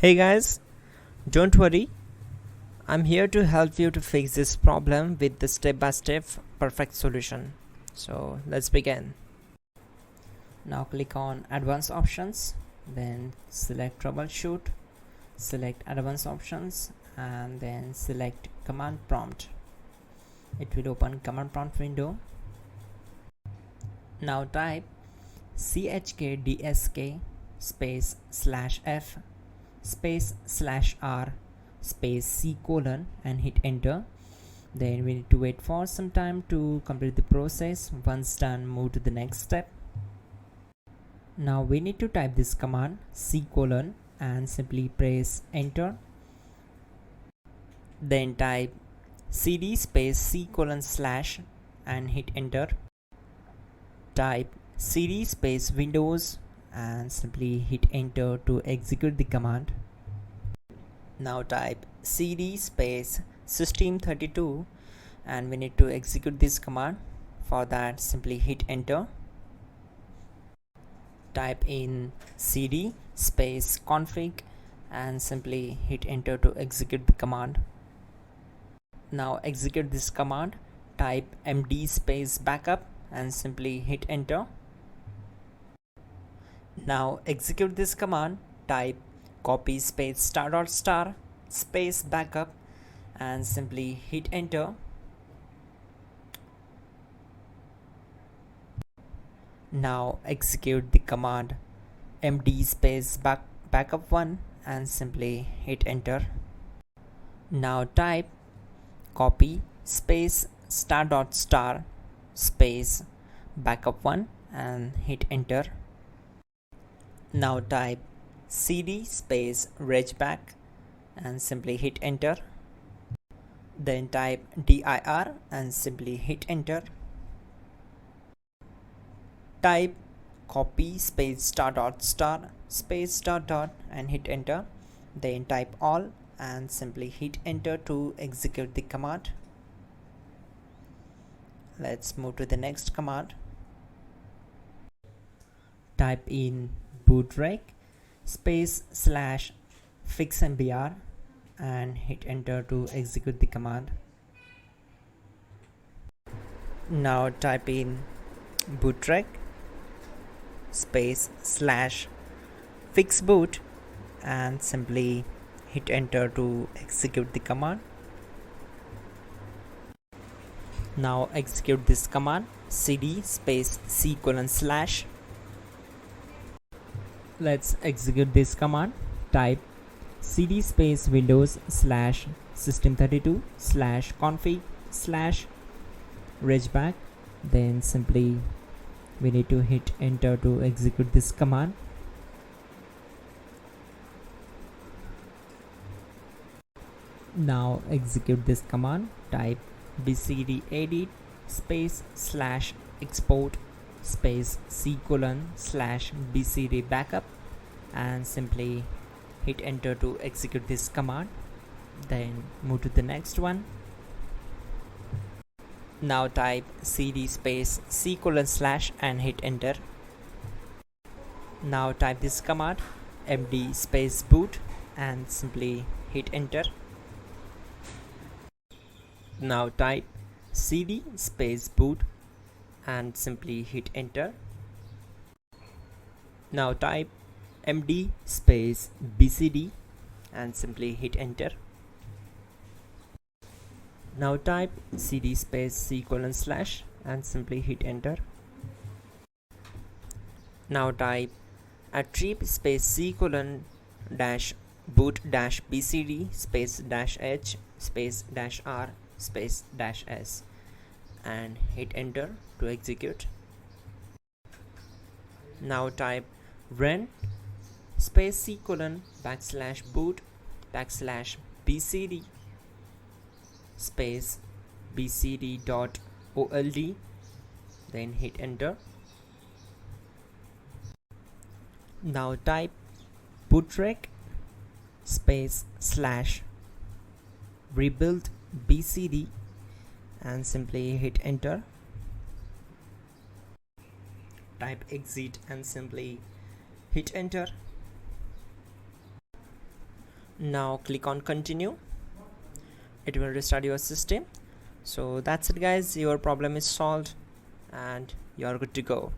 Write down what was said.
Hey guys, don't worry, I'm here to help you to fix this problem with the step-by-step perfect solution. So let's begin. Now click on advanced options, then select troubleshoot, select advanced options and then select command prompt. It will open command prompt window. Now type chkdsk space /f space /r space c colon and hit enter. Then we need to wait for some time to complete the process. Once done, move to the next step. Now we need to type this command c colon and simply press enter. Then type cd space c colon / and hit enter. Type cd space windows and simply hit enter to execute the command. Now type cd space system32 and we need to execute this command. For that, simply hit enter. Type in cd space config and simply hit enter to execute the command. Now execute this command. Type md space backup and simply hit enter. Now execute this command. Type copy space *** space backup and simply hit enter. Now execute the command md space backup1 and simply hit enter. Now type copy space ** space backup1 and hit enter. Now type cd space regback and simply hit enter. Then type dir and simply hit enter. Type copy space ** space ... and hit enter. Then type all and simply hit enter to execute the command. Let's move to the next command. Type in bootrec space / fixmbr and hit enter to execute the command. Now type in bootrec space / fixboot and simply hit enter to execute the command. Now execute this command cd space c colon /. Let's execute this command. Type cd space windows / system32 / config / regback. Then simply we need to hit enter to execute this command. Now execute this command. Type bcdedit space / export space c colon / bcd backup and simply hit enter to execute this command. Then move to the next one. Now type cd space c colon / and hit enter. Now type this command md space boot and simply hit enter. Now type cd space boot and simply hit enter. Now type md space bcd and simply hit enter. Now type cd space c colon / and simply hit enter. Now type attrib space c colon - boot -bcd space -h space -r space -s and hit enter to execute. Now type run space c colon / boot /bcd space bcd.old, then hit enter. Now type bootrec space / rebuildbcd and simply hit enter. Type exit and simply hit enter. Now click on continue. It will restart your system. So that's it guys, your problem is solved and you are good to go.